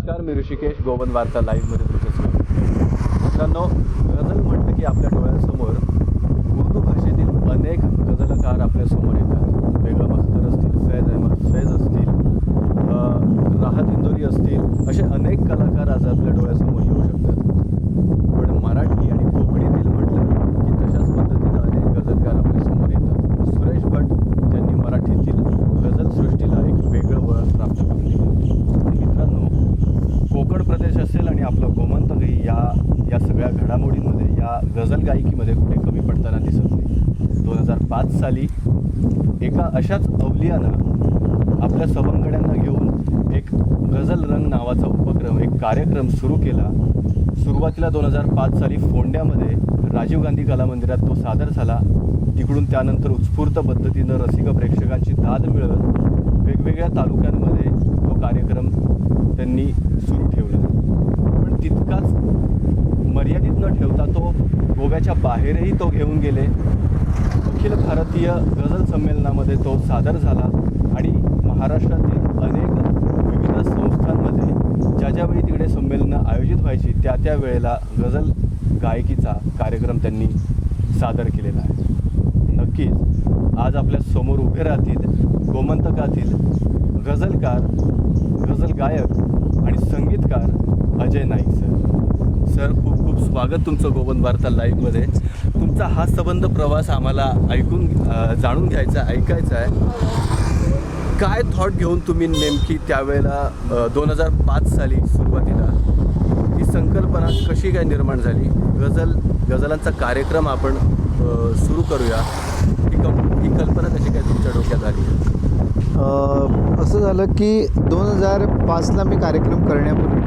नमस्कार, मी ऋषिकेश. गोवन वार्ता लाईव्हमध्ये तुमचं स्वागत. मित्रांनो, गझल म्हटलं की आपल्या डोळ्यासमोर उर्दू भाषेतील अनेक गझलकार आपल्यासमोर येतात. बेगम अख्तर असतील, फैज अहमद फैज असतील, राहत इंदोरी असतील, असे अनेक कलाकार आज आपल्या डोळ्यासमोर येऊ शकतात. पण मराठी आणि कोकणीतील म्हटलं की तशाच पद्धतीनं अनेक गझलकार आपल्यासमोर येतात. सुरेश भट ज्यांनी मराठीतील गझलसृष्टीला एक वेगळं वळण प्राप्त करून दिलं. मित्रांनो, कोकण प्रदेश असेल आणि आपलं गोमंतकही या सगळ्या घडामोडींमध्ये, या गझल गायकीमध्ये कुठे कमी पडताना दिसत नाही. 2005 साली एका अशाच अवलियानं आपल्या सवंगड्यांना घेऊन एक गझल रंग नावाचा उपक्रम, एक कार्यक्रम सुरू केला. सुरुवातीला 2005 साली फोंड्यामध्ये राजीव गांधी कला मंदिरात तो सादर झाला. तिकडून त्यानंतर उत्स्फूर्त पद्धतीनं रसिक प्रेक्षकांची दाद मिळत वेगवेगळ्या तालुक्यांमध्ये तो कार्यक्रम त्यांनी सुरू ठेवला. पण तितकाच मर्यादित न ठेवता तो गोव्याच्या बाहेरही तो घेऊन गेले. अखिल भारतीय गझल संमेलनामध्ये तो सादर झाला आणि महाराष्ट्रातील अनेक विविध संस्थांमध्ये ज्या वेळी तिकडे संमेलनं आयोजित व्हायची त्या वेळेला गझल गायकीचा कार्यक्रम त्यांनी सादर केलेला आहे. नक्कीच आज आपल्या समोर उभे राहतील गोमंतकातील गझलकार, गझल गायक आणि संगीतकार अजय नाईक सर. सर, खूप खूप स्वागत तुमचं गोवन वार्ता लाईव्हमध्ये. तुमचा हा संबंध प्रवास आम्हाला जाणून घ्यायचा, ऐकायचा आहे. काय थॉट घेऊन तुम्ही नेमकी त्यावेळेला 2005 साली सुरुवातीला ही संकल्पना कशी काय निर्माण झाली? गझलांचा कार्यक्रम आपण सुरू करूया, ही कल्पना कशी काय तुमच्या डोक्यात आली? असं झालं की 2005ला मी कार्यक्रम करण्यापूर्वी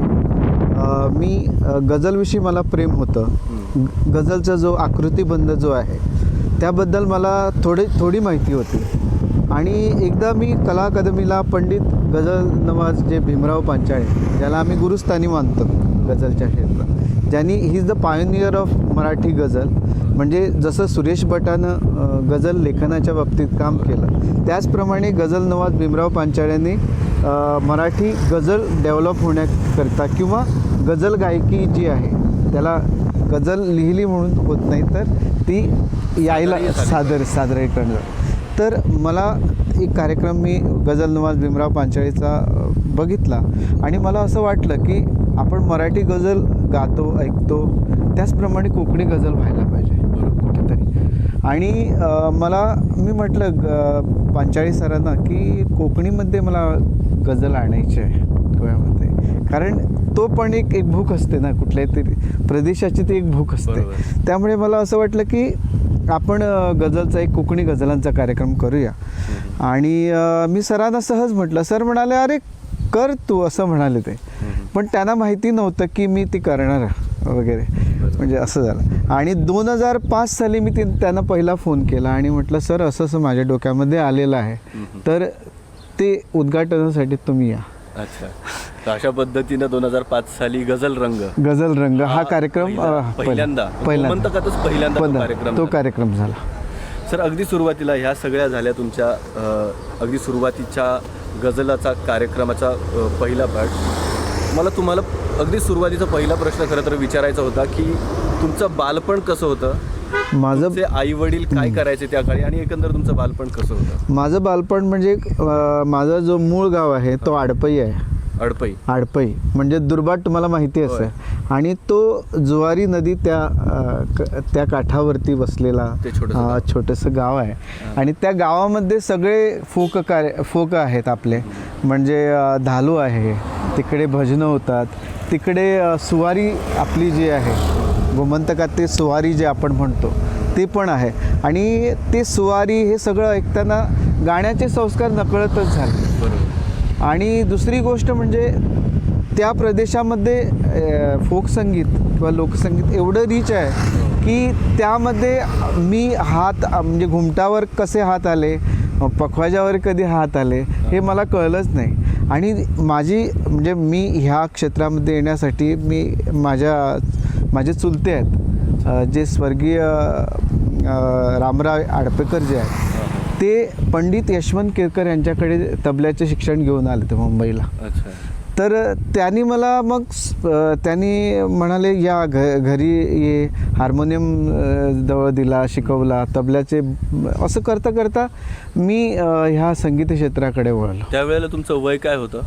मी गझलविषयी मला प्रेम होतं. गझलचा जो आकृतिबंध जो आहे त्याबद्दल मला थोडी माहिती होती. आणि एकदा मी कला अकादमीला पंडित गझल नवाज जे भीमराव पांचाळे, ज्याला आम्ही गुरुस्थानी मानतो गझलच्या क्षेत्रात, ज्यांनी he is the pioneer of Marathi ghazal. म्हणजे जसं सुरेश भटानं गझल लेखनाच्या बाबतीत काम केलं, त्याचप्रमाणे गझल नवाज भीमराव पांचाळ्यांनी मराठी गझल डेव्हलप होण्याकरता किंवा गझल गायकी जी आहे त्याला गझल लिहिली म्हणून होत नाही, तर ती यायला सादरीकरण. तर मला एक कार्यक्रम मी गझल नवाज भीमराव पांचाळेचा बघितला आणि मला असं वाटलं की आपण मराठी गझल गातो, ऐकतो, त्याचप्रमाणे कोकणी गझल व्हायला पाहिजे कुठेतरी. आणि मी म्हटलं पांचाळी सरांना की कोकणीमध्ये मला गझल आणायची आहे गोव्यामध्ये, कारण तो पण एक भूक असते ना, कुठल्याही तरी प्रदेशाची ती एक भूक असते. त्यामुळे मला असं वाटलं की आपण गझलचा एक कोकणी गझलांचा कार्यक्रम करूया. आणि मी सरांना सहज म्हटलं. सर म्हणाले, अरे कर तू, असं म्हणाले ते. पण त्यांना माहिती नव्हतं की मी ती करणार वगैरे, म्हणजे असं झालं. आणि 2005 साली मी त्यांना पहिला फोन केला आणि म्हटलं, सर असं माझ्या डोक्यामध्ये आलेलं आहे, तर ते उद्घाटनासाठी तुम्ही या. अच्छा, तर अशा पद्धतीनं 2005 साली गझल रंग हा कार्यक्रम पहिल्यांदा तो कार्यक्रम झाला. सर, अगदी सुरुवातीला ह्या सगळ्या झाल्या तुमच्या अगदी सुरुवातीच्या गझलाचा कार्यक्रमाचा पहिला पार्ट. मला तुम्हाला अगदी सुरुवातीचा पहिला प्रश्न खरं तर विचारायचा होता की तुमचं बालपण कसं होतं, माझे आई वडील काय करायचे त्या काळी, आणि एकंदर तुमचं बालपण कसं होतं? माझं बालपण म्हणजे माझा जो मूळ गाव आहे तो आडपई आहे. आडपई म्हणजे दुर्बाट, तुम्हाला माहिती असेल. आणि तो जुवारी नदी त्या काठावरती बसलेला छोटंसं गाव आहे. आणि त्या गावामध्ये सगळे फोक आहेत आपले, म्हणजे धालू आहे, तिकडे भजनं होतात, तिकडे सुवारी आपली जी आहे गोमंतकात, ते सुवारी जे आपण म्हणतो ते पण आहे. आणि ते सुवारी हे सगळं ऐकताना गाण्याचे संस्कार नकळतच झाले. आणि दुसरी गोष्ट म्हणजे त्या प्रदेशामध्ये फोक संगीत किंवा लोकसंगीत एवढं रिच आहे की त्यामध्ये मी म्हणजे घुमटावर कसे हात आले, पखवाजावर कधी हात आले हे मला कळलंच नाही. आणि मी ह्या क्षेत्रामध्ये येण्यासाठी माझे चुलते आहेत, जे स्वर्गीय रामराव आडपेकर जे आहेत, ते पंडित यशवंत केरकर यांच्याकडे तबल्याचे शिक्षण घेऊन आले ते मुंबईला. तर त्यांनी मला मग त्यांनी म्हणाले या घरी ये, हार्मोनियम जवळ दिला, शिकवला, तबल्याचे, असं करता करता मी ह्या संगीत क्षेत्राकडे वळलो. त्यावेळेला तुमचं वय काय होतं?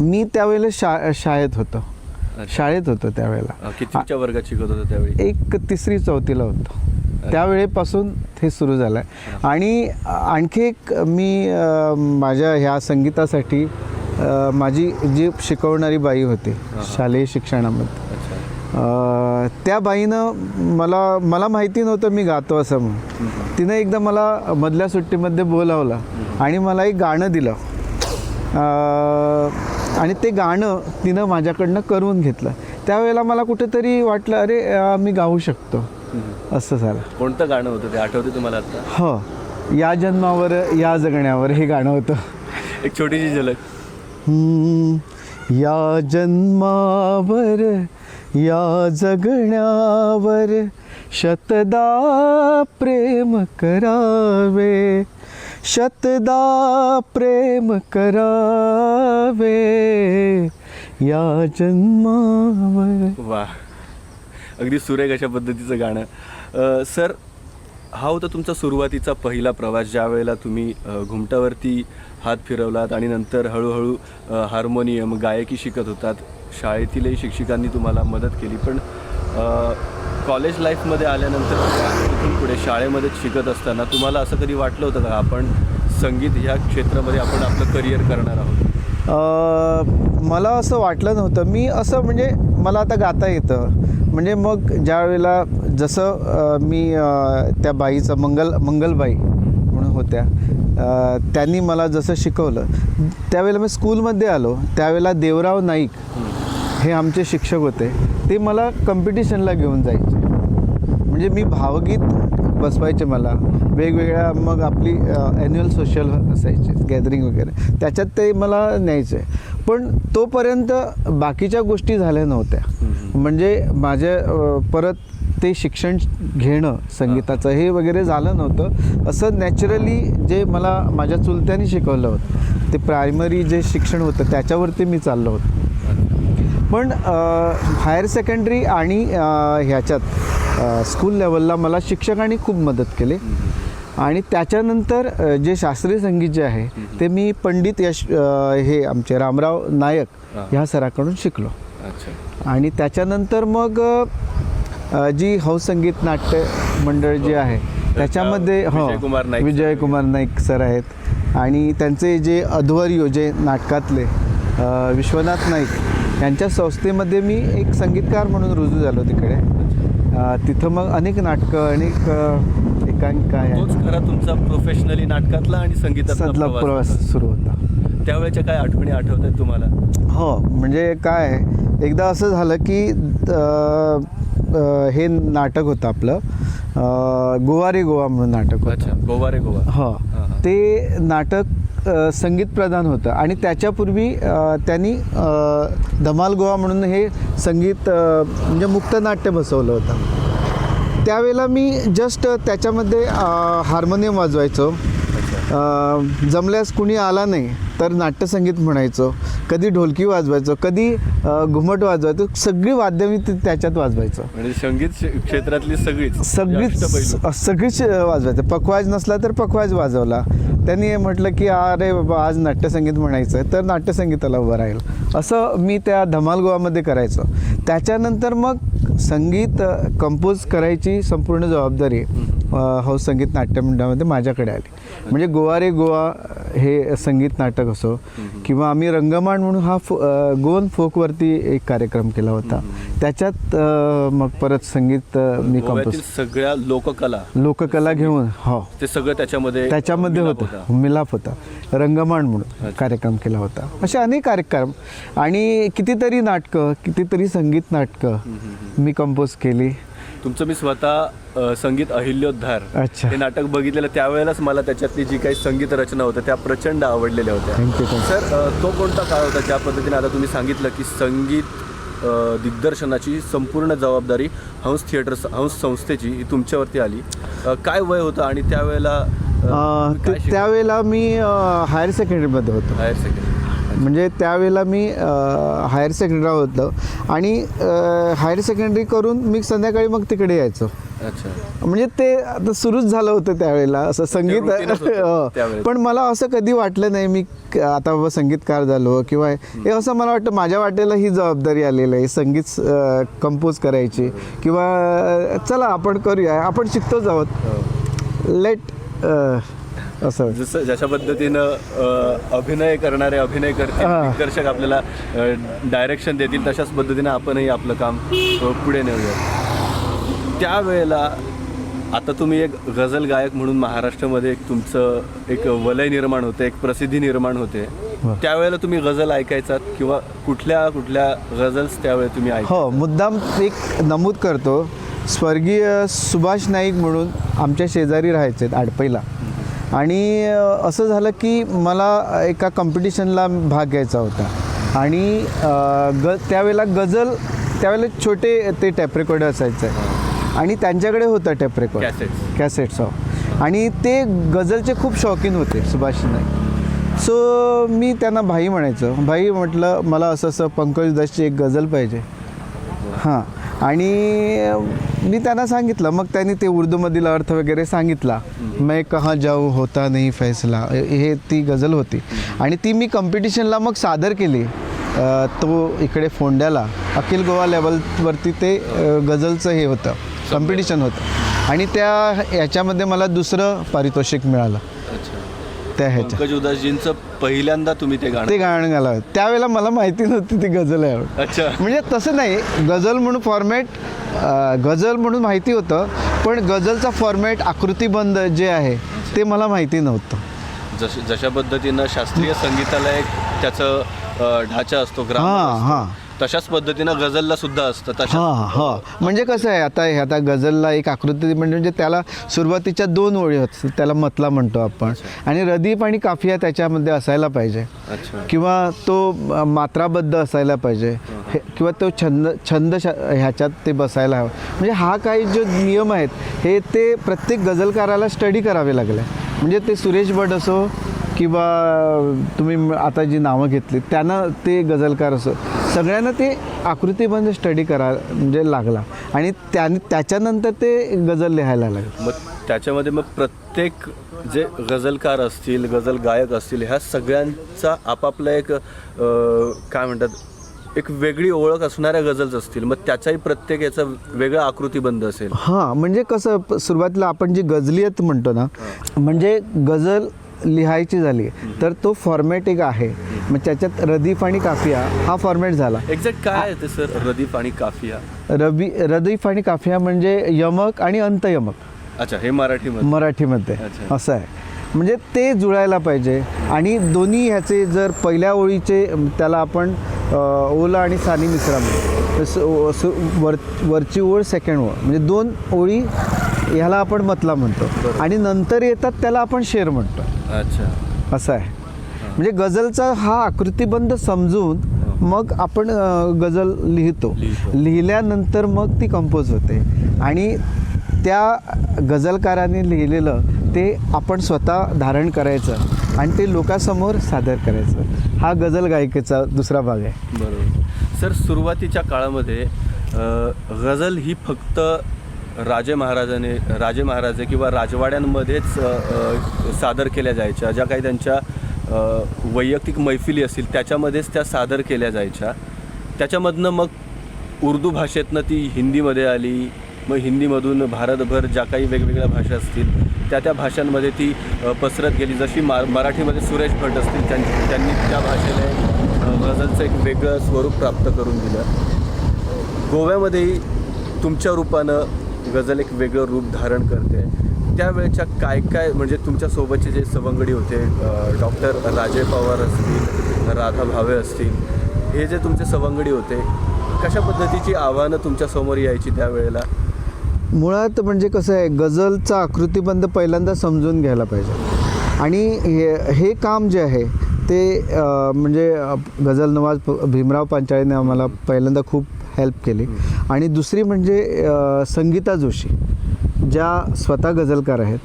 मी त्यावेळेला शाळेत होतो त्यावेळेला. कितीच्या वर्गात शिकत होतं त्यावेळी? एक 3री-4थीला होतो. त्यावेळेपासून हे सुरू झालं आहे. आणि आणखी एक मी माझ्या ह्या संगीतासाठी माझी जी शिकवणारी बाई होती शालेय शिक्षणामध्ये, त्या बाईनं मला माहिती नव्हतं मी गातो असं म्हणून. तिनं एकदा मला मधल्या सुट्टीमध्ये बोलावलं आणि मला एक गाणं दिलं. आणि ते गाणं तिनं माझ्याकडनं करून घेतलं. त्यावेळेला मला कुठेतरी वाटलं अरे मी गाऊ शकतो, असं झालं. कोणतं गाणं होतं ते आठवते तुम्हाला आता? हो, या जन्मावर या जगण्यावर हे गाणं होतं. एक छोटीशी झलक. या जन्मावर या जगण्यावर शतदा प्रेम करावे, शतदा प्रेम करावे या जन्मावर. वा, अगदी सुरेख अशा पद्धतीचं गाणं. सर, हा होता तुमचा सुरुवातीचा पहिला प्रवास, ज्या वेळेला तुम्ही घुमटावरती हात फिरवलात आणि नंतर हळूहळू हार्मोनियम, गायकी शिकत होतात. शाळेतीलही शिक्षकांनी तुम्हाला मदत केली. पण कॉलेज लाईफमध्ये आल्यानंतर तिथून पुढे शाळेमध्ये शिकत असताना तुम्हाला असं कधी वाटलं होतं का आपण संगीत ह्या क्षेत्रामध्ये आपण आपलं करिअर करणार आहोत? मला असं वाटलं नव्हतं. मी असं म्हणजे मला आता गाता येतं. म्हणजे मग ज्या वेळेला जसं मी त्या बाईचं मंगलबाई म्हणून होत्या, त्यांनी मला जसं शिकवलं, त्यावेळेला मी स्कूलमध्ये आलो. त्यावेळेला देवराव नाईक हे आमचे शिक्षक होते. ते मला कॉम्पिटिशनला घेऊन जायचे. म्हणजे मी भावगीत बसवायचे मला वेगवेगळ्या, मग आपली ॲन्युअल सोशल असायचे, गॅदरिंग वगैरे, त्याच्यात ते मला न्यायचे. पण तोपर्यंत बाकीच्या गोष्टी झाल्या नव्हत्या. म्हणजे माझ्या परत ते शिक्षण घेणं संगीताचं हे वगैरे झालं नव्हतं. असं नॅचरली जे मला माझ्या चुलत्यांनी शिकवलं होतं, ते प्रायमरी जे शिक्षण होतं त्याच्यावरती मी चाललो होतो. पण हायर सेकंडरी आणि ह्याच्यात स्कूल लेवलला मला शिक्षकांनी खूप मदत केली. आणि त्याच्यानंतर जे शास्त्रीय संगीत जे आहे ते मी पंडित हे आमचे रामराव नायक ह्या सराकडून शिकलो. आणि त्याच्यानंतर मग जी हौस संगीत नाट्य मंडळ जे आहे त्याच्यामध्ये विजयकुमार नाईक सर आहेत. आणि त्यांचे जे अध्वर्य जे नाटकातले विश्वनाथ नाईक यांच्या संस्थेमध्ये मी एक संगीतकार म्हणून रुजू झालो तिकडे. तिथं मग अनेक नाटकं, अनेक एकांकिका आहे. तोच खरा तुमचा प्रोफेशनली नाटकातला आणि संगीतातला प्रवास सुरू होता. त्यावेळेच्या काय आठवणी आठवत आहेत तुम्हाला? हो, म्हणजे काय, एकदा असं झालं की हे नाटक होतं आपलं गोवा रे गोवा म्हणून नाटक होतं. गोवा रे गोवा. हो, ते नाटक संगीत प्रधान होतं. आणि त्याच्यापूर्वी त्यांनी धमाल गोवा म्हणून हे संगीत म्हणजे मुक्त नाट्य बसवलं होतं. त्यावेळेला मी जस्ट त्याच्यामध्ये हार्मोनियम वाजवायचो. जमल्यास कुणी आला नाही तर नाट्यसंगीत म्हणायचो, कधी ढोलकी वाजवायचो, कधी घुमट वाजवायचो. सगळी वाद्य मी त्याच्यात वाजवायचो. म्हणजे संगीत क्षेत्रातली सगळीच वाजवायचं. पखवाज नसला तर पखवाज वाजवला. त्यांनी म्हटलं की अरे बाबा आज नाट्यसंगीत म्हणायचं आहे तर नाट्यसंगीताला उभं राहील. असं मी त्या धमाल गोवामध्ये करायचो. त्याच्यानंतर मग संगीत कंपोज करायची संपूर्ण जबाबदारी हौस संगीत नाट्य मंडळामध्ये माझ्याकडे आली. म्हणजे गोवा रे गोवा हे संगीत नाटक असो, किंवा आम्ही रंगमाण म्हणून हा गोवन फोकवरती एक कार्यक्रम केला होता. त्याच्यात मग परत संगीत मी कंपोज, सगळ्या लोककला घेऊन हो ते सगळं त्याच्यामध्ये होतं, मिलाप होता. रंगमाण म्हणून कार्यक्रम केला होता. असे अनेक कार्यक्रम आणि कितीतरी नाटकं, कितीतरी संगीत नाटकं मी कंपोज केली. तुमचं मी स्वतः संगीत अहिल्योद्धार हे नाटक बघितलेलं. त्यावेळेलाच मला त्याच्यातली जी काही संगीत रचना होत्या त्या प्रचंड आवडलेल्या होत्या. सर, तो कोणता काळ होता ज्या पद्धतीने आता तुम्ही सांगितलं की संगीत दिग्दर्शनाची संपूर्ण जबाबदारी हंस संस्थेची ही तुमच्यावरती आली? काय वय होतं आणि त्यावेळेला त्यावेळेला मी हायर सेकंडरीमध्ये होतो. Higher secondary. म्हणजे त्यावेळेला मी हायर सेकंडरी होतं आणि हायर सेकंडरी करून मी संध्याकाळी मग तिकडे यायचो. अच्छा. म्हणजे ते आता सुरूच झालं होतं त्यावेळेला असं संगीत. routineच होतं त्यावेळेस. पण मला असं कधी वाटलं नाही मी आता बाबा संगीतकार झालो किंवा हे असं मला वाटतं माझ्या वाटेला ही जबाबदारी आलेली आहे संगीत कंपोज करायची किंवा चला आपण करूया आपण शिकतोच आहोत लेट असं. जसं जशा पद्धतीनं अभिनय करणारे अभिनय करतील, दिग्दर्शक आपल्याला डायरेक्शन देतील, तशाच पद्धतीनं आपणही आपलं काम पुढे नेऊया. त्यावेळेला आता तुम्ही एक गझल गायक म्हणून महाराष्ट्रामध्ये एक तुमचं एक वलय निर्माण होते, एक प्रसिद्धी निर्माण होते. त्यावेळेला तुम्ही गझल ऐकायचात किंवा कुठल्या कुठल्या गझल्स त्यावेळेला तुम्ही हो, मुद्दाम एक नमूद करतो. स्वर्गीय सुभाष नाईक म्हणून आमच्या शेजारी राहायचे आडपईला आणि असं झालं की मला एका कॉम्पिटिशनला भाग घ्यायचा होता आणि त्यावेळेला गझल त्यावेळेला छोटे ते टॅप रेकॉर्डर असायचं आणि त्यांच्याकडे होतं टॅप रेकॉर्ड कॅसेट्स हो आणि ते गझलचे खूप शौकीन होते सुभाष नाईक. सो मी त्यांना भाई म्हणायचो. भाई म्हटलं मला असं असं पंकज उदासची एक गझल पाहिजे. हां आणि मी त्यांना सांगितलं. मग त्यांनी ते उर्दूमधील अर्थ वगैरे सांगितला. मैं कहाँ जाऊ होता नाही फैसला हे ती गझल होती आणि ती मी कॉम्पिटिशनला मग सादर केली. तो इकडे फोंड्याला अखिल गोवा लेवलवरती ते गझलचं हे होतं कॉम्पिटिशन होतं आणि ह्याच्यामध्ये मला दुसरं पारितोषिक मिळालं. त्या ह्याच्या पंकज उदासजींचं पहिल्यांदा तुम्ही ते गाणं गायलं. त्यावेळेला मला माहिती नव्हती ती गझल आहे. अच्छा. म्हणजे तसं नाही गझल म्हणून फॉर्मॅट गझल म्हणून माहिती होतं पण गझलचा फॉर्मॅट आकृतीबंध जे आहे ते मला माहिती नव्हतं. जशा पद्धतीनं शास्त्रीय संगीताला एक त्याचं ढाचा असतो हां तशाच पद्धतीनं गझलला सुद्धा असतं. म्हणजे कसं आहे आता गझलला एक आकृती म्हणजे त्याला सुरुवातीच्या 2 ओळी होत त्याला मतला म्हणतो आपण आणि रदीफ आणि काफिया त्याच्यामध्ये असायला पाहिजे किंवा तो मात्राबद्ध असायला पाहिजे किंवा तो छंद ह्याच्यात ते बसायला हवं. म्हणजे हा काही जो नियम आहेत हे ते प्रत्येक गझलकाराला स्टडी करावे लागले. म्हणजे ते सुरेश भट असो किंवा तुम्ही आता जी नावं घेतली त्यांना ते गझलकार असो सगळ्यांना ते आकृतीबंध स्टडी म्हणजे लागला आणि त्याच्यानंतर ते गझल लिहायला लागले. मग त्याच्यामध्ये मग प्रत्येक जे गझलकार असतील गझल गायक असतील ह्या सगळ्यांचा आपापला एक काय म्हणतात एक वेगळी ओळख असणाऱ्या गझल्स असतील. मग त्याचाही प्रत्येक याचा वेगळा आकृतीबंध असेल. हां म्हणजे कसं सुरुवातीला आपण जी गझलियत म्हणतो ना म्हणजे गझल लिहायची झाली तर तो फॉर्मॅट एक आहे. मग त्याच्यात रदीफ आणि काफिया हा फॉर्मॅट झाला. एक्झॅक्ट काय आहे ते सर रदीफ आणि काफिया? रदीफ आणि काफिया म्हणजे यमक आणि अंतयमक. अच्छा. हे मराठीमध्ये असं आहे. म्हणजे ते जुळायला पाहिजे आणि दोन्ही ह्याचे जर पहिल्या ओळीचे त्याला आपण ओला आणि सानी मिश्रा वरची ओळ सेकंड ओळ म्हणजे 2 ओळी ह्याला आपण मतला म्हणतो आणि नंतर येतात त्याला आपण शेर म्हणतो. अच्छा. असं आहे. म्हणजे गझलचा हा आकृतीबंध समजून मग आपण गझल लिहिल्यानंतर मग ती कंपोज होते आणि त्या गझलकाराने लिहिलेलं ते आपण स्वतः धारण करायचं आणि ते लोकांसमोर सादर करायचं. हा गझल गायकीचा दुसरा भाग आहे. बरोबर. सर सुरुवातीच्या काळामध्ये गझल ही फक्त राजे महाराजे किंवा राजवाड्यांमध्येच सादर केल्या जायच्या. ज्या काही त्यांच्या वैयक्तिक मैफिली असतील त्याच्यामध्येच त्या सादर केल्या जायच्या. त्याच्यामधनं मग उर्दू भाषेतनं ती हिंदीमध्ये आली. मग हिंदीमधून भारतभर ज्या काही वेगवेगळ्या भाषा असतील त्या भाषांमध्ये ती पसरत गेली. जशी मराठीमध्ये सुरेश भट असतील त्यांनी त्या भाषेला गझलचं एक वेगळं स्वरूप प्राप्त करून दिलं. गोव्यामध्येही तुमच्या रूपानं गझल एक वेगळं रूप धारण करते. त्यावेळेच्या काय म्हणजे तुमच्यासोबतचे जे सवंगडी होते डॉक्टर राजे पवार असतील राधा भावे असतील हे जे तुमचे सवंगडी होते कशा पद्धतीची आव्हानं तुमच्यासमोर यायची त्यावेळेला? मुळात म्हणजे कसं आहे गझलचा आकृतीबंध पहिल्यांदा समजून घ्यायला पाहिजे आणि हे काम जे आहे ते म्हणजे गझल नवाज भीमराव पांचाळीने आम्हाला पहिल्यांदा खूप हेल्प केली. आणि दुसरी म्हणजे संगीता जोशी, ज्या स्वतः गझलकार आहेत,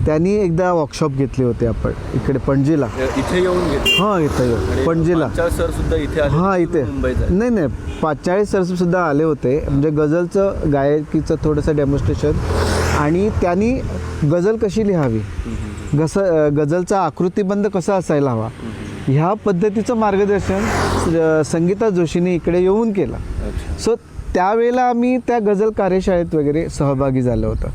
त्यांनी एकदा वर्कशॉप घेतली होती आपण इकडे पणजीला. इथे येऊन घेतली. हां, इथं येऊन पणजीला. सर सुद्धा इथे आले. हां, इथे मुंबईचा. नाही पाचाळे सर सुद्धा आले होते, म्हणजे गझलचं गायकीचं थोडंसं डेमॉन्स्ट्रेशन. आणि त्यांनी गझल कशी लिहावी, गझलचा आकृतिबंध कसा असायला हवा, ह्या पद्धतीचं मार्गदर्शन संगीता जोशीने इकडे येऊन केलं. सो त्यावेळेला आम्ही त्या गझल कार्यशाळेत वगैरे सहभागी झालो होतो.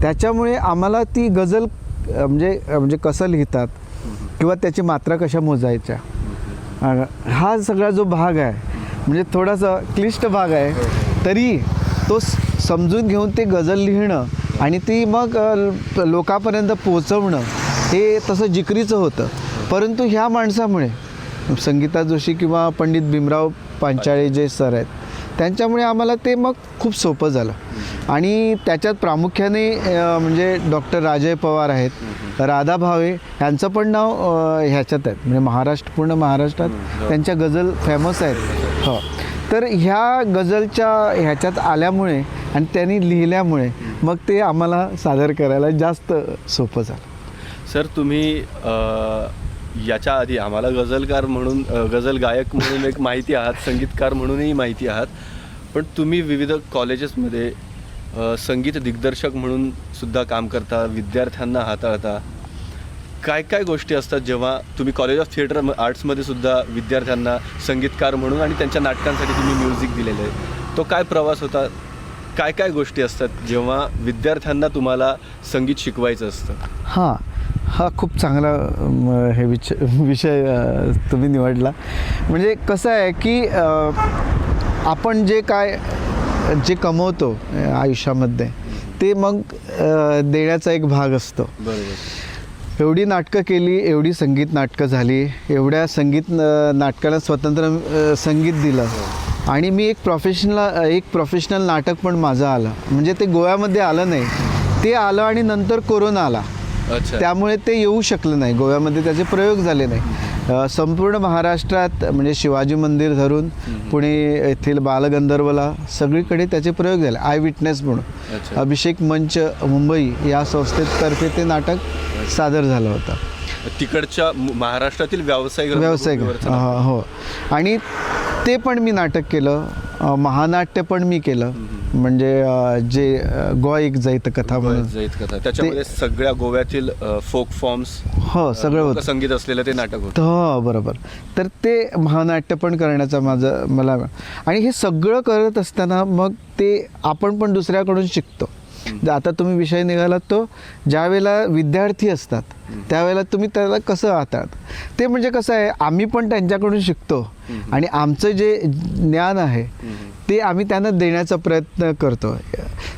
त्याच्यामुळे आम्हाला ती गझल म्हणजे कसं लिहितात किंवा त्याची मात्रा कशा मोजायच्या, हा सगळा जो भाग आहे, म्हणजे थोडासा क्लिष्ट भाग आहे, तरी तो समजून घेऊन ते गझल लिहिणं आणि ती मग लोकांपर्यंत पोहोचवणं हे तसं जिकरीचं होतं. परंतु ह्या माणसामुळे, संगीता जोशी किंवा पंडित भीमराव पांचाळे जे सर आहेत, त्यांच्यामुळे आम्हाला ते मग खूप सोपं झालं. आणि त्याच्यात प्रामुख्याने म्हणजे डॉक्टर राजय पवार आहेत, राधा भावे यांचं पण नाव ह्याच्यात आहेत, म्हणजे पूर्ण महाराष्ट्रात त्यांच्या गझल फेमस आहेत. हो, तर ह्या गझलच्या ह्याच्यात आल्यामुळे आणि त्यांनी लिहिल्यामुळे मग ते आम्हाला सादर करायला जास्त सोपं झालं. सर, तुम्ही याच्या आधी आम्हाला गझलकार म्हणून, गझल गायक म्हणून एक माहिती आहात, संगीतकार म्हणूनही माहिती आहात, पण तुम्ही विविध कॉलेजेसमध्ये संगीत दिग्दर्शक म्हणून सुद्धा काम करता, विद्यार्थ्यांना हाताळता. काय काय गोष्टी असतात जेव्हा तुम्ही कॉलेज ऑफ थिएटर आर्ट्समध्ये सुद्धा विद्यार्थ्यांना संगीतकार म्हणून आणि त्यांच्या नाटकांसाठी तुम्ही म्युझिक दिलेलं आहे, तो काय प्रवास होता? काय काय गोष्टी असतात जेव्हा विद्यार्थ्यांना तुम्हाला संगीत शिकवायचं असतं? हा खूप चांगला हे विषय तुम्ही निवडला. म्हणजे कसं आहे की आपण जे कमवतो आयुष्यामध्ये ते मग देण्याचा एक भाग असतो. बरोबर. एवढी नाटकं केली, एवढी संगीत नाटकं झाली, एवढ्या संगीत नाटकाला स्वतंत्र संगीत दिलं. आणि मी एक प्रोफेशनल नाटक पण माझं आलं, म्हणजे ते गोव्यामध्ये आलं नाही, ते आलं आणि नंतर कोरोना आला. त्यामुळे ते येऊ शकलं नाही, गोव्यामध्ये त्याचे प्रयोग झाले नाही. संपूर्ण महाराष्ट्रात म्हणजे शिवाजी मंदिर धरून पुणे येथील बालगंधर्वला सगळीकडे त्याचे प्रयोग झाले. आय विटनेस म्हणून अभिषेक मंच मुंबई या संस्थेतर्फे ते नाटक सादर झालं होतं. तिकडच्या महाराष्ट्रातील व्यावसायिक हो, आणि ते पण मी नाटक केलं. महानाट्य पण मी केलं, म्हणजे जे गोवा एक जैत कथा म्हणून. त्याच्यामध्ये सगळ्या गोव्यातील फोक फॉर्म्स, हो, सगळं होतं, संगीत असलेलं ते नाटक होतं. हो, बरोबर. तर ते महानाट्य पण करण्याचा मला, आणि हे सगळं करत असताना मग ते आपण पण दुसऱ्याकडून शिकतो. आता तुम्ही विषय निघालात तो, ज्या वेळेला विद्यार्थी असतात त्यावेळेला तुम्ही त्याला कसं हाताळत, ते म्हणजे कसं आहे, आम्ही पण त्यांच्याकडून शिकतो आणि आमचं जे ज्ञान आहे ते आम्ही त्यांना देण्याचा प्रयत्न करतो.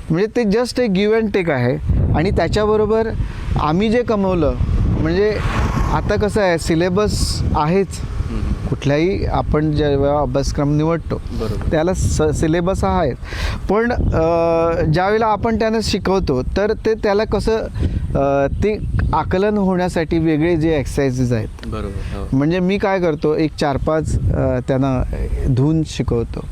म्हणजे ते जस्ट एक गिव्ह अँड टेक आहे. आणि त्याच्याबरोबर आम्ही जे कमवलं, म्हणजे आता कसं आहे, सिलेबस आहेच, कुठलाही आपण जेव्हा अभ्यासक्रम निवडतो त्याला सिलेबस हा आहे, पण ज्यावेळेला आपण त्यांना शिकवतो तर ते त्याला कसं ते आकलन होण्यासाठी वेगळे जे एक्सरसाइजेस आहेत. बरोबर. म्हणजे मी काय करतो, एक 4-5 त्यांना धून शिकवतो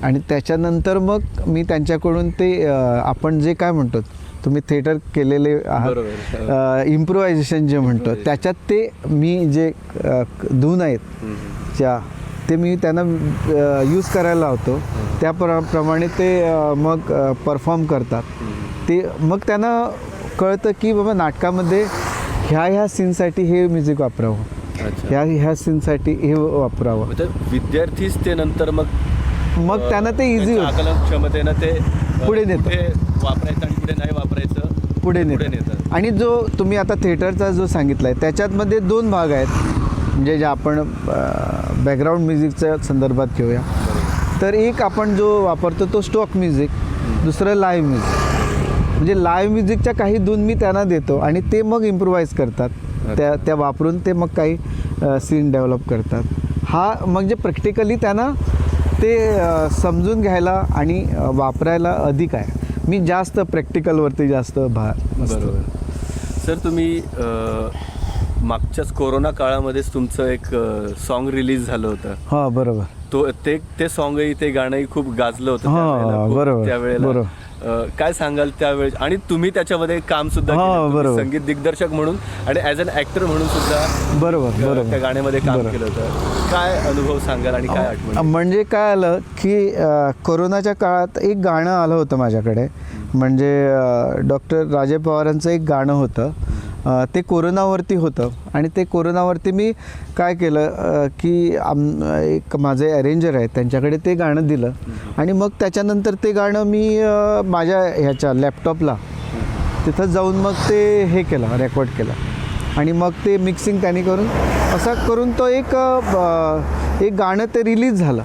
आणि त्याच्यानंतर मग मी त्यांच्याकडून ते आपण जे काय म्हणतो, तुम्ही थिएटर केलेले आहात, इम्प्रोव्हायझेशन जे म्हणतो, त्याच्यात ते मी जे धून आहेत ते मी त्यांना यूज करायला लावतो. त्याप्रमाणे ते मग परफॉर्म करतात. ते मग त्यांना कळतं की बाबा नाटकामध्ये ह्या सीनसाठी हे म्युझिक वापरावं, ह्या सीनसाठी हे वापरावं. विद्यार्थीच ते नंतर मग त्यांना ते इझी होतं, आकलन क्षमतेनं ते पुढे नेतं, वापरायचं आणि पुढे नाही वापरायचं पुढे नेतं. आणि जो तुम्ही आता थिएटरचा जो सांगितला आहे त्याच्यातमध्ये 2 भाग आहेत, म्हणजे जे आपण बॅकग्राऊंड म्युझिकच्या संदर्भात घेऊया. तर एक आपण जो वापरतो तो स्टॉक म्युझिक, दुसरं लाईव्ह म्युझिक. म्हणजे लाईव्ह म्युझिकच्या काही धून मी त्यांना देतो आणि ते मग इम्प्रोव्हाइज करतात, त्या वापरून ते मग काही सीन डेव्हलप करतात. हा म्हणजे प्रॅक्टिकली त्यांना ते समजून घ्यायला आणि वापरायला अधिक आहे. मी जास्त प्रॅक्टिकलवरती जास्त भार. बरोबर. सर, तुम्ही मागच्याच कोरोना काळामध्येच तुमचं एक सॉन्ग रिलीज झालं होतं. हां, बरोबर. ते सॉंगही ते गाणंही खूप गाजलं होतं हां, त्यावेळेला, खूप बरोबर, त्यावेळेला बरोबर. काय सांगाल त्यावेळेस? आणि तुम्ही त्याच्यामध्ये काम सुद्धा हां, केलं, तुम्ही बरोबर. संगीत दिग्दर्शक म्हणून आणि ॲज अन ॲक्टर म्हणून सुद्धा बरोबर बरोबर त्या गाण्यामध्ये काम बरोबर. केलं होतं. काय अनुभव सांगाल आणि काय आठवण? म्हणजे काय आलं की कोरोनाच्या काळात एक गाणं आलं होतं माझ्याकडे, म्हणजे डॉक्टर राजे पवारांचं एक गाणं होतं. ते कोरोनावरती होतं आणि ते कोरोनावरती मी काय केलं की एक माझे अरेंजर आहेत त्यांच्याकडे ते गाणं दिलं आणि मग त्याच्यानंतर ते गाणं मी माझ्या ह्याच्या लॅपटॉपला तिथं जाऊन मग ते हे केलं, रेकॉर्ड केलं आणि मग ते मिक्सिंग त्यांनी करून असं करून तो एक गाणं ते रिलीज झालं.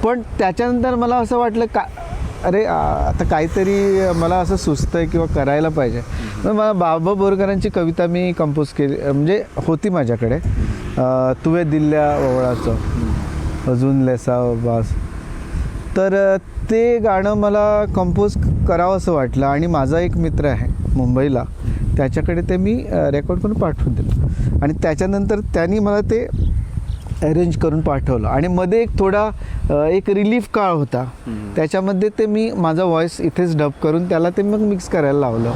पण त्याच्यानंतर मला असं वाटलं का अरे आता काहीतरी मला असं सुचतं आहे किंवा करायला पाहिजे. मग मला बाबा बोरकरांची कविता मी कंपोज केली, म्हणजे होती माझ्याकडे, तुवे दिल्या ओवळाचं अजून लेसा बास. तर ते गाणं मला कंपोज करावं असं वाटलं आणि माझा एक मित्र आहे मुंबईला, त्याच्याकडे ते मी रेकॉर्ड करून पाठवून दिलं आणि त्याच्यानंतर त्यांनी मला ते अरेंज करून पाठवलं आणि मध्ये एक थोडा एक रिलीफ काळ होता, त्याच्यामध्ये ते मी माझा व्हॉईस इथेच डब करून त्याला ते मग मिक्स करायला लावलं.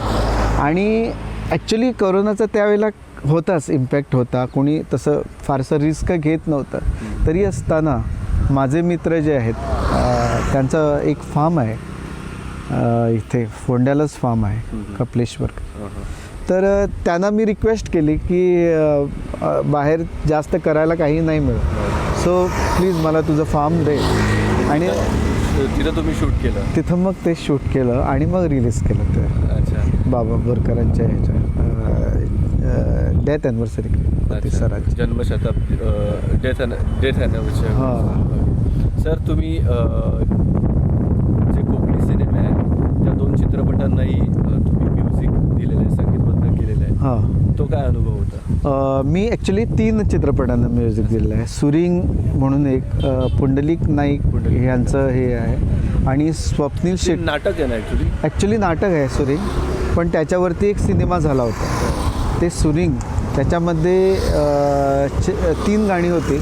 आणि ॲक्च्युली कोरोनाचा त्यावेळेला होताच इम्पॅक्ट होता, कोणी तसं फारसं रिस्क घेत नव्हतं. तरी असताना माझे मित्र जे आहेत त्यांचं एक फार्म आहे इथे फोंड्यालाच फार्म आहे कपलेश्वर. तर त्यांना मी रिक्वेस्ट केली की बाहेर जास्त करायला काही नाही मिळत, सो प्लीज मला तुझं फार्म दे. आणि तिथं तुम्ही शूट केलं? तिथं मग ते शूट केलं आणि मग रिलीज केलं ते. अच्छा. बाबा बोरकरांच्या ह्याच्या डेथ ॲनिव्हर्सरी सरांची जन्मशताब्दी डेथ ॲनिव्हर्सरी. हां. सर तुम्ही जे कोकणी सिनेमे आहेत त्या 2 चित्रपटांनाही तुम्ही म्युझिक दिलेलं आहे, संगीतबद्ध केलेलं आहे. हां. तो काय अनुभव होता? मी ॲक्च्युली 3 चित्रपटांना म्युझिक दिलेलं आहे. सुरिंग म्हणून एक, पुंडलिक नाईक यांचं हे आहे आणि स्वप्नील शेट. नाटक आहे ना ॲक्च्युली नाटक आहे सुरिंग, पण त्याच्यावरती एक सिनेमा झाला होता ते सुरिंग. त्याच्यामध्ये 3 गाणी होती,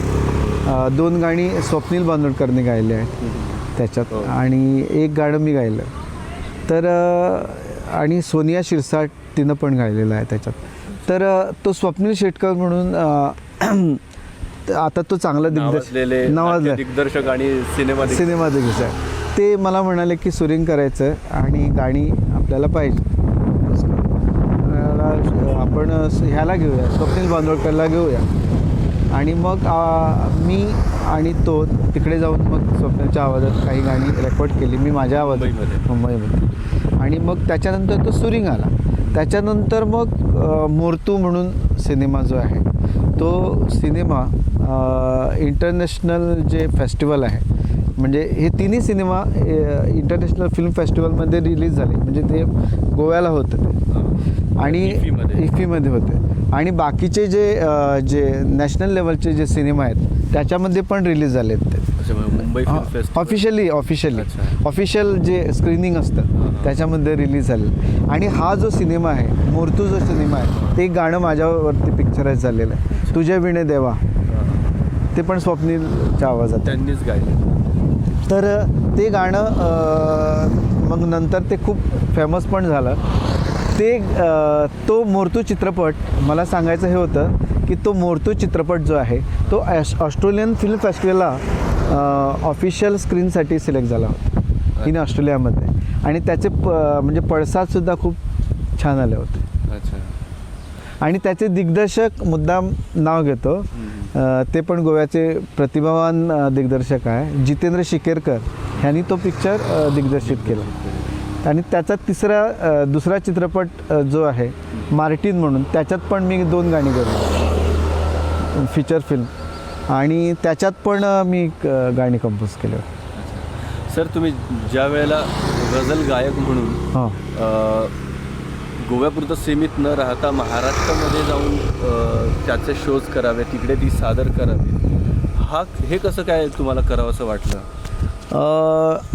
2 गाणी स्वप्नील बांदोडकरने गायले आहेत त्याच्यात आणि एक गाणं मी गायलं. तर आणि सोनिया शिरसाट तिनं पण गायलेलं आहे त्याच्यात. तर तो स्वप्नील शेटकर म्हणून आता तो चांगला दिग्दर्शक आणि सिनेमा दिग्दर्शक आहे. ते मला म्हणाले की सुरिंग करायचं आणि गाणी आपल्याला पाहिजे, आपण ह्याला घेऊया, स्वप्नील बांदोडकरला घेऊया. आणि मग मी आणि तो तिकडे जाऊन मग स्वप्नीलच्या आवाजात काही गाणी रेकॉर्ड केली मी माझ्या आवाजात मुंबईमध्ये. आणि मग त्याच्यानंतर तो सुरिंग आला. त्याच्यानंतर मग मोरतू म्हणून सिनेमा जो आहे तो सिनेमा इंटरनॅशनल जे फेस्टिवल आहे, म्हणजे हे तिन्ही सिनेमा इंटरनॅशनल फिल्म फेस्टिवलमध्ये रिलीज झाले, म्हणजे ते गोव्याला होतं ते आणि इफीमध्ये होते. आणि बाकीचे जे नॅशनल लेवलचे जे सिनेमा आहेत त्याच्यामध्ये पण रिलीज झाले आहेत ते मुंबई ऑफिशियल जे स्क्रीनिंग असतं त्याच्यामध्ये रिलीज झाले. आणि हा जो सिनेमा आहे मोरतू जो सिनेमा आहे ते गाणं माझ्यावरती पिक्चराईज झालेलं आहे, तुझे विणे देवा, ते पण स्वप्नीलच्या आवाजात त्यांनीच गायलं. तर ते गाणं मग नंतर ते खूप फेमस पण झालं. ते तो मोरतू चित्रपट, मला सांगायचं हे होतं की तो मोरतू चित्रपट जो आहे तो ऑस्ट्रेलियन फिल्म फेस्टिवलला ऑफिशियल स्क्रीनसाठी सिलेक्ट झाला होता इन ऑस्ट्रेलियामध्ये. आणि त्याचे म्हणजे पडसादसुद्धा खूप छान आले होते. अच्छा. आणि त्याचे दिग्दर्शक मुद्दाम नाव घेतो, ते पण गोव्याचे प्रतिभावान दिग्दर्शक आहे जितेंद्र शिकेरकर, ह्यांनी तो पिक्चर दिग्दर्शित केला. आणि त्याचा दुसरा चित्रपट जो आहे मार्टिन म्हणून, त्याच्यात पण मी 2 गाणी केली फीचर फिल्म, आणि त्याच्यात पण मी गाणी कंपोज केले. सर तुम्ही ज्या वेळेला गझल गायक म्हणून गोव्यापुरतं सीमित न राहता महाराष्ट्रामध्ये जाऊन त्याचे शोज करावे, तिकडे ती सादर करावी, हे कसं काय तुम्हाला करावं असं वाटलं?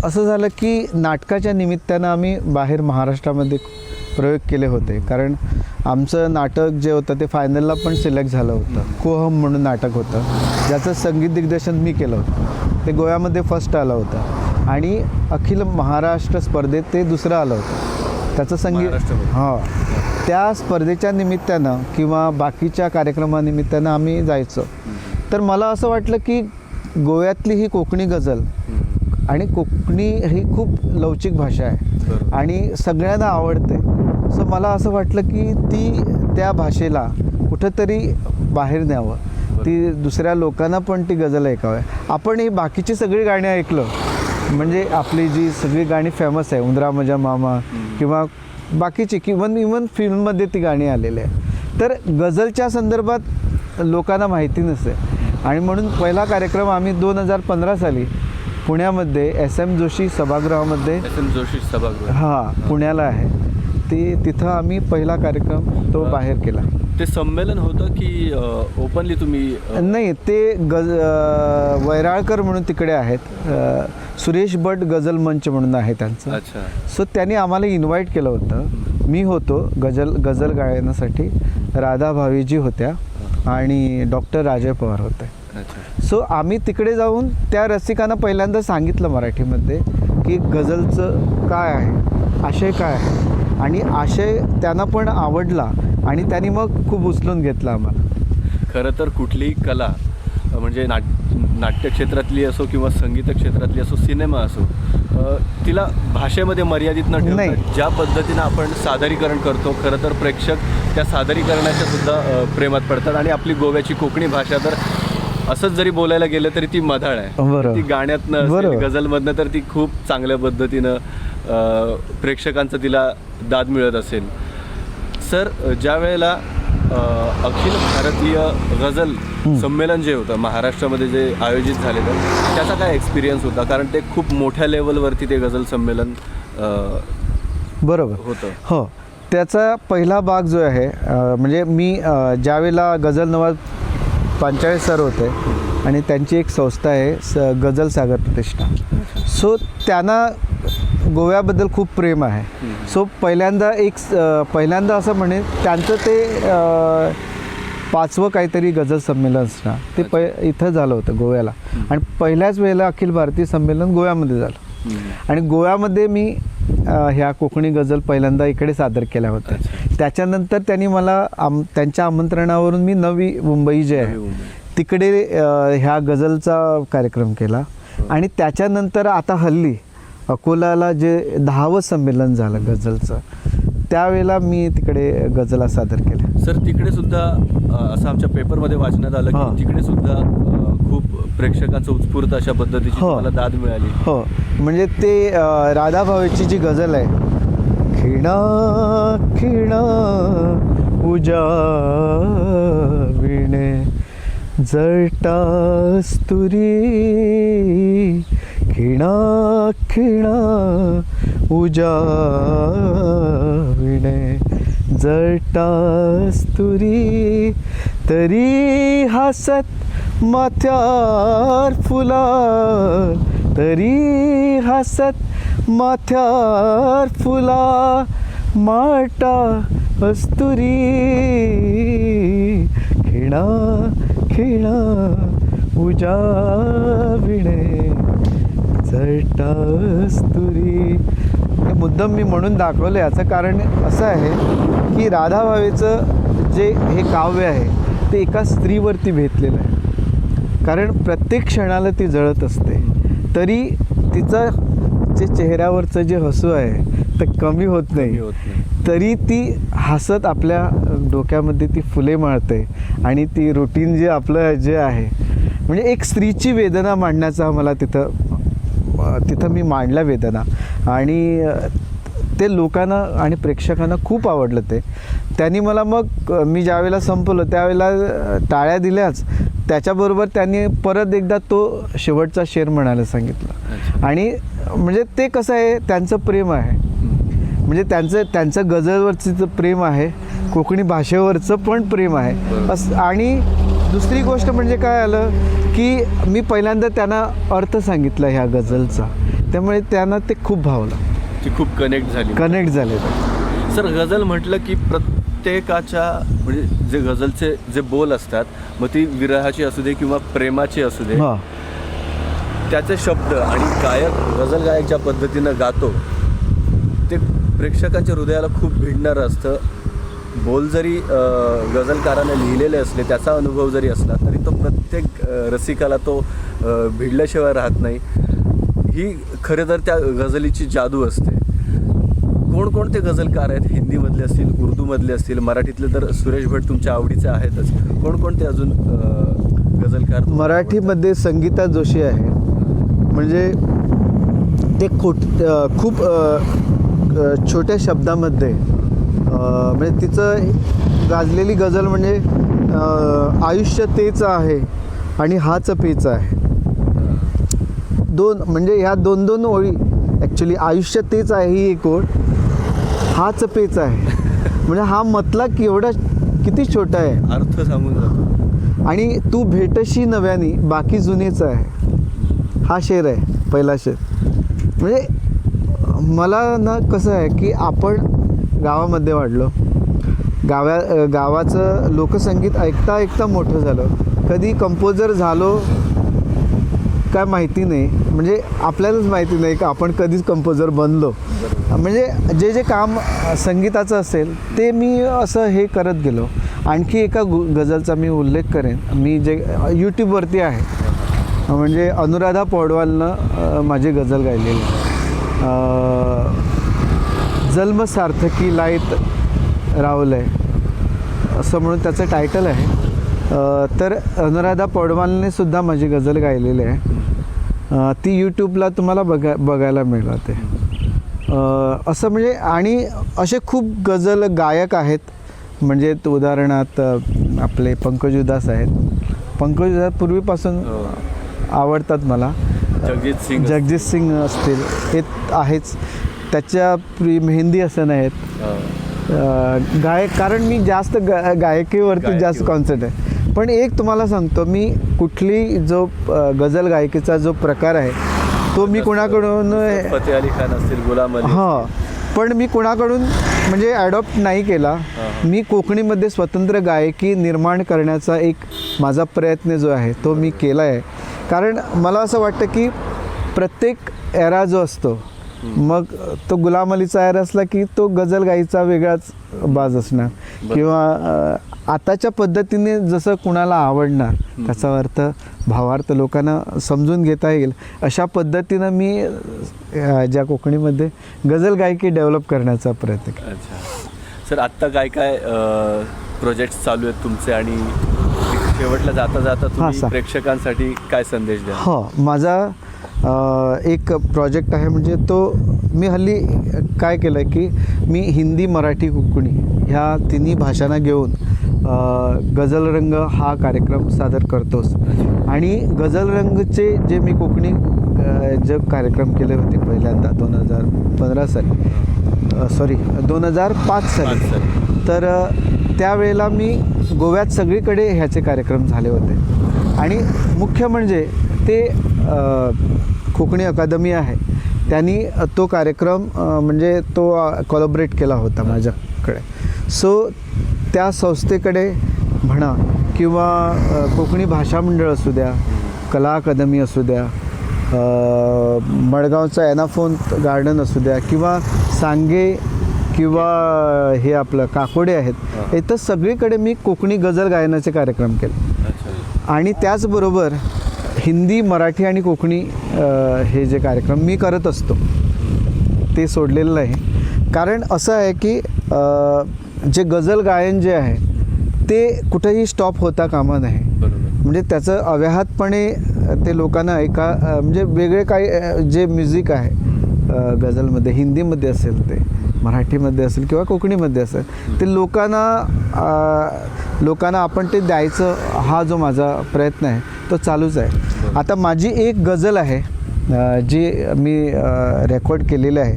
असं झालं की नाटकाच्या निमित्तानं आम्ही बाहेर महाराष्ट्रामध्ये प्रयोग केले होते, कारण आमचं नाटक जे होतं ते फायनलला पण सिलेक्ट झालं होतं. कोहम म्हणून नाटक होतं ज्याचं संगीत दिग्दर्शन मी केलं होतं. ते गोव्यामध्ये फर्स्ट आलं होतं आणि अखिल महाराष्ट्र स्पर्धेत ते दुसरं आलं होतं. त्याचं संगीत महाराष्ट्रामध्ये. हां, त्या स्पर्धेच्या निमित्तानं किंवा बाकीच्या कार्यक्रमानिमित्तानं आम्ही जायचो. तर मला असं वाटलं की गोव्यातली ही कोकणी गझल आणि कोकणी ही खूप लवचिक भाषा आहे बरोबर. आणि सगळ्यांना आवडते. सो मला असं वाटलं की त्या भाषेला कुठंतरी बाहेर न्यावं, ती दुसऱ्या लोकांना पण ती गझल ऐकावं. आपण ही बाकीची सगळी गाणी ऐकलं म्हणजे आपली जी सगळी गाणी फेमस आहे, उंदरा मजा मामा किंवा बाकीची इवन फिल्ममध्ये ती गाणी आलेली आहे, तर गझलच्या संदर्भात लोकांना माहिती नसते. आणि म्हणून पहिला कार्यक्रम आम्ही 2015 साली पुण्यामध्ये SM जोशी सभागृहामध्ये, SM जोशी सभागृह, हां, पुण्याला आहे, तिथं आम्ही पहिला कार्यक्रम तो बाहेर केला. ते संमेलन होतं की ओपनली तुम्ही नाही, ते वैराळकर म्हणून तिकडे आहेत, सुरेश भट गझल मंच म्हणून आहे त्यांचं. अच्छा. सो त्यांनी आम्हाला इन्व्हाइट केलं होतं. मी होतो गझल गायनासाठी, राधा भावीजी होत्या आणि डॉक्टर राजय पवार होते. अच्छा. सो आम्ही तिकडे जाऊन त्या रसिकांना पहिल्यांदा सांगितलं मराठीमध्ये की गझलचं काय आहे, आशय काय आहे, आणि आशय त्यांना पण आवडला आणि त्यांनी मग खूप उचलून घेतला आम्हाला. खरं तर कुठलीही कला म्हणजे नाट्य क्षेत्रातली असो किंवा संगीत क्षेत्रातली असो, सिनेमा असो, तिला भाषेमध्ये मर्यादित न ठेवता नाही. ज्या पद्धतीनं आपण सादरीकरण करतो, खरं तर प्रेक्षक त्या सादरीकरणाच्या सुद्धा प्रेमात पडतात. आणि आपली गोव्याची कोकणी भाषा तर असंच जरी बोलायला गेलं तरी ती मधाळ आहे. बरोबर. ती गाण्यातनं असेल, बरोबर. गझलमधनं तर ती खूप चांगल्या पद्धतीनं प्रेक्षकांचं तिला दाद मिळत असेल. सर, ज्या वेळेला अखिल भारतीय गझल संमेलन जे होतं महाराष्ट्रामध्ये जे आयोजित झालेलं, त्याचा काय एक्सपिरियन्स होता? कारण ते खूप मोठ्या लेवलवरती ते गझल संमेलन बरोबर होतं. हो, त्याचा पहिला भाग जो आहे, म्हणजे मी ज्यावेळेला गझल नवाज पांचाळे सर होते आणि त्यांची एक संस्था आहे गझल सागर प्रतिष्ठा. सो त्यांना गोव्याबद्दल खूप प्रेम आहे. सो पहिल्यांदा असं म्हणे त्यांचं ते 5वं काहीतरी गझल संमेलन असणार ते इथं झालं होतं गोव्याला. आणि पहिल्याच वेळेला अखिल भारतीय संमेलन गोव्यामध्ये झालं. आणि गोव्यामध्ये मी ह्या कोकणी गझल पहिल्यांदा इकडे सादर केल्या होत्या. त्याच्यानंतर त्यांनी मला त्यांच्या आमंत्रणावरून मी नवी मुंबई जे आहे तिकडे ह्या गझलचा कार्यक्रम केला. आणि त्याच्यानंतर आता हल्ली अकोलाला जे 10वं संमेलन झालं गझलचं, त्यावेळेला मी तिकडे गझला सादर केल्या. सर, तिकडे सुद्धा असं आमच्या पेपरमध्ये वाचण्यात आलं की तिकडे सुद्धा खूप प्रेक्षकांचं उत्स्फूर्त अशा पद्धतीची मला दाद मिळाली. हो, म्हणजे ते राधा भावेची जी गझल आहे, खिणा खिणा उजाविणे जळतास तुरी, खिणा खिणा उजाविणे जळतास तुरी, तरी हसत माथ्यार फुला, तरी हसत माथ्यार फुला, माटा अस्तुरी, खिणा खिणा उजाविणे जळता अस्तुरी. हे मुद्दाम मी म्हणून दाखवलं. याचं कारण असं आहे की राधा भावेचं जे हे काव्य आहे ते एका स्त्रीवरती भेटलेलं आहे. कारण प्रत्येक क्षणाला ती जळत असते, तरी तिचं जे चेहऱ्यावरचं जे हसू आहे ते कमी होत नाही. तरी ती हसत आपल्या डोक्यामध्ये ती फुले माळते आणि ती रुटीन जे आपलं जे आहे, म्हणजे एक स्त्रीची वेदना मांडण्याचा मला तिथं मी मांडल्या वेदना. आणि ते लोकांना आणि प्रेक्षकांना खूप आवडलं. त्यांनी मला मग मी ज्यावेळेला संपवलं त्यावेळेला टाळ्या दिल्याच, त्याच्याबरोबर त्यांनी परत एकदा तो शेवटचा शेर म्हणायला सांगितलं. आणि म्हणजे ते कसं आहे, त्यांचं प्रेम आहे, म्हणजे त्यांचं गझलवरचं प्रेम आहे, कोकणी भाषेवरचं पण प्रेम आहे. आणि दुसरी गोष्ट म्हणजे काय आलं की मी पहिल्यांदा त्यांना अर्थ सांगितला ह्या गझलचा, त्यामुळे त्यांना ते खूप भावलं, ती खूप कनेक्ट झाले. सर, गझल म्हटलं की प्रत्येकाच्या म्हणजे जे गझलचे जे बोल असतात, मग ती विरहाची असू दे किंवा प्रेमाची असू दे, त्याचे शब्द आणि गझल गायक ज्या पद्धतीनं गातो ते प्रेक्षकांच्या हृदयाला खूप भिडणारं असतं. बोल जरी गझलकाराने लिहिलेले असले, त्याचा अनुभव जरी असला तरी तो प्रत्येक रसिकाला तो भिडल्याशिवाय राहत नाही. ही खरं तर त्या गझलीची जादू असते. कोणकोणते गझलकार आहेत? हिंदीमधले असतील, उर्दूमधले असतील, मराठीतले तर सुरेश भट तुमच्या आवडीचे आहेतच. कोणकोणते अजून गझलकार? मराठीमध्ये संगीता जोशी आहे. म्हणजे ते खूप छोट्या शब्दामध्ये म्हणजे तिचं गाजलेली गझल म्हणजे आयुष्य तेच आहे आणि हाच पेच आहे. म्हणजे ह्या दोन ओळी ॲक्च्युली आयुष्य तेच आहे ही एक ओळ, हाच पेच आहे म्हणजे हा मतला एवढा किती छोटा आहे, अर्थ सांगून जातो. आणि तू भेटशी नव्यानी बाकी जुनेच आहे, हा शेर आहे पहिला शेर. म्हणजे मला ना कसं आहे की आपण गावामध्ये वाढलो, गावाचं लोकसंगीत ऐकता ऐकता मोठं झालं. कधी कंपोजर झालो काय माहिती नाही, म्हणजे आपल्यालाच माहिती नाही की आपण कधीच कंपोजर बनलो. म्हणजे जे काम संगीताचं असेल ते मी असं हे करत गेलो. आणखी एका गझलचा मी उल्लेख करेन, मी जे यूट्यूबवरती आहे, म्हणजे अनुराधा पौडवालनं माझी गझल गायलेली जन्म सार्थकी लाईत रावलंय असं म्हणून त्याचं टायटल आहे. तर अनुराधा पौडवालने सुद्धा माझी गझल गायलेली आहे. ती यूट्यूबला तुम्हाला बघायला मिळते. असं म्हणजे आणि असे खूप गझल गायक आहेत. म्हणजे उदाहरणार्थ आपले पंकज उधास आहेत. पंकज उधास पूर्वीपासून आवडतात मला. जगजीत सिंग असतील हे आहेच. त्याच्या मेहंदी हसन आहेत गायक. कारण मी जास्त गायकीवरती जास्त कॉन्सन्ट्रेट आहे. पण एक तुम्हाला सांगतो, मी कुठली जो गझल गायकीचा जो प्रकार आहे तो मी कुणाकडून फतेह अली खान असतील, गुलाम अली, हां, पण मी कुणाकडून म्हणजे ॲडॉप्ट नाही केला. मी कोकणीमध्ये स्वतंत्र गायकी निर्माण करण्याचा एक माझा प्रयत्न जो आहे तो मी केला आहे. कारण मला असं वाटतं की प्रत्येक एरा जो असतो, मग तो गुलाम अलीचा एर असला की तो गझल गायीचा वेगळाच बाज असणार, किंवा आताच्या पद्धतीने जसं कुणाला आवडणार त्याचा अर्थ भावार्थ लोकांना समजून घेता येईल अशा पद्धतीनं मी ज्या कोकणीमध्ये गझल गायकी डेव्हलप करण्याचा प्रयत्न केला. अच्छा सर, आत्ता काय काय प्रोजेक्ट्स चालू आहेत तुमचे, आणि शेवटला जाता जाता तुम्ही प्रेक्षकांसाठी काय संदेश द्या? हो, माझा एक प्रोजेक्ट आहे. म्हणजे तो मी हल्ली काय केलं आहे की मी हिंदी, मराठी, कोकणी ह्या तिन्ही भाषांना घेऊन गझल रंग हा कार्यक्रम सादर करतोच. आणि गझल रंगचे जे मी कोकणी जे कार्यक्रम केले होते पहिल्यांदा 2015 साली 2005 साली, तर त्यावेळेला मी गोव्यात सगळीकडे ह्याचे कार्यक्रम झाले होते. आणि मुख्य म्हणजे ते कोकणी अकादमी आहे त्यांनी तो कार्यक्रम म्हणजे तो कोलॅबरेट केला होता माझ्याकडे. सो त्या संस्थेकडे म्हणा किंवा कोकणी भाषा मंडळ असू द्या, कला अकादमी असू द्या, मडगावचा एनाफोन गार्डन असू द्या, किंवा सांगे किंवा हे आपलं काकोडे आहेत, इथं सगळीकडे मी कोकणी गझल गायनाचे कार्यक्रम केले. आणि त्याचबरोबर हिंदी, मराठी आणि कोकणी हे जे कार्यक्रम मी करत असतो ते सोडलेलं नाही. कारण असं आहे की जे गझल गायन जे आहे ते कुठेही स्टॉप होता कामा नाही. म्हणजे त्याचं अव्याहतपणे ते लोकांना म्हणजे वेगळे काही जे म्युझिक आहे गझलमध्ये, हिंदीमध्ये असेल, ते मराठीमध्ये असेल किंवा कोकणीमध्ये असेल, ते लोकांना आपण ते द्यायचं, हा जो माझा प्रयत्न आहे तो चालूच आहे. आता माझी एक गझल आहे जी मी रेकॉर्ड केलेली आहे,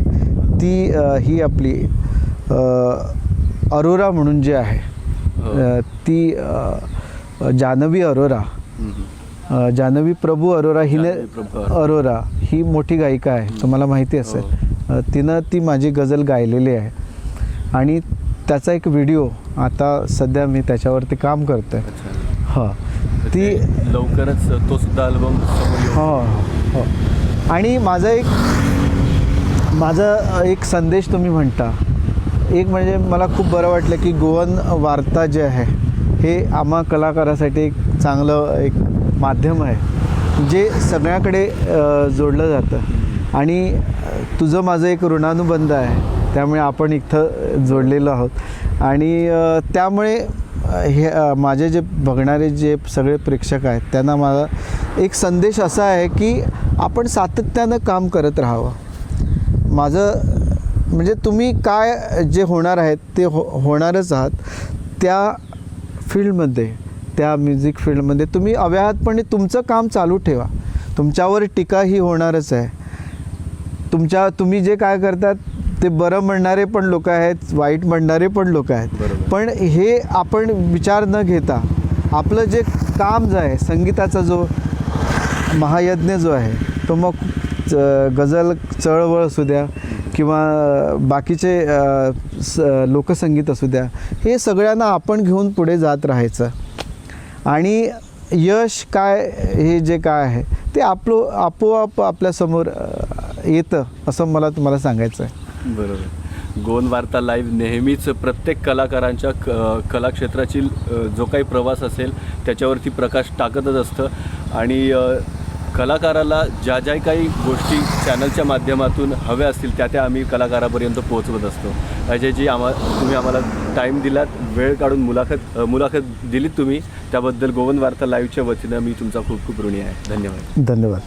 ती ही आपली अरोरा म्हणून जी आहे, ती जानवी अरोरा, जानवी प्रभू अरोरा, अरोरा ही मोठी गायिका आहे, तुम्हाला माहिती असेल. तिनं ती माझी गझल गायलेली आहे आणि त्याचा एक व्हिडिओ आता सध्या मी त्याच्यावरती काम करतो आहे. हां, ती लवकरच तो सुद्धा अल्बम. हां, हो. आणि माझा एक संदेश तुम्ही म्हणता, एक म्हणजे मला खूप बरं वाटलं की गोवन वार्ता जे आहे हे आम्हा कलाकारासाठी एक चांगलं एक माध्यम आहे जे सगळ्याकडे जोडलं जातं. आणि तुझं माझं एक ऋणानुबंध आहे, त्यामुळे आपण इथं जोडलेलो आहोत. आणि त्यामुळे हे माझे जे बघणारे जे सगळे प्रेक्षक आहेत त्यांना माझा एक संदेश असा आहे की आपण सातत्यानं काम करत राहावं. माझं म्हणजे तुम्ही काय जे होणार आहेत ते होणारच आहात. त्या फील्डमध्ये, त्या म्युझिक फील्डमध्ये तुम्ही अव्याहतपणे तुमचं काम चालू ठेवा. तुमच्यावर टीका ही होणारच आहे. तुम्ही जे काय करतात ते बरं म्हणणारे पण लोक आहेत, वाईट म्हणणारे पण लोक आहेत. बरोबर. पण हे आपण विचार न घेता आपलं जे काम जे आहे, संगीताचा जो महायज्ञ जो आहे तो, मग गझल चळवळ असू द्या किंवा बाकीचे लोकसंगीत असू द्या, हे सगळ्यांना आपण घेऊन पुढे जात राहायचं. आणि यश काय, हे जे काय आहे ते आपोआप आपल्यासमोर येतं, असं मला तुम्हाला सांगायचं आहे. बरोबर. गोवन वार्ता लाईव्ह नेहमीच प्रत्येक कलाकारांच्या कलाक्षेत्राची जो काही प्रवास असेल त्याच्यावरती प्रकाश टाकतच असतं. आणि कलाकाराला ज्या काही गोष्टी चॅनलच्या माध्यमातून हव्या असतील त्या आम्ही कलाकारापर्यंत पोहोचवत असतो. अजयजी, तुम्ही आम्हाला टाईम दिलात, वेळ काढून मुलाखत दिलीत तुम्ही, त्याबद्दल गोवन वार्ता लाईव्हच्या वतीनं मी तुमचा खूप खूप ऋणी आहे. धन्यवाद. धन्यवाद.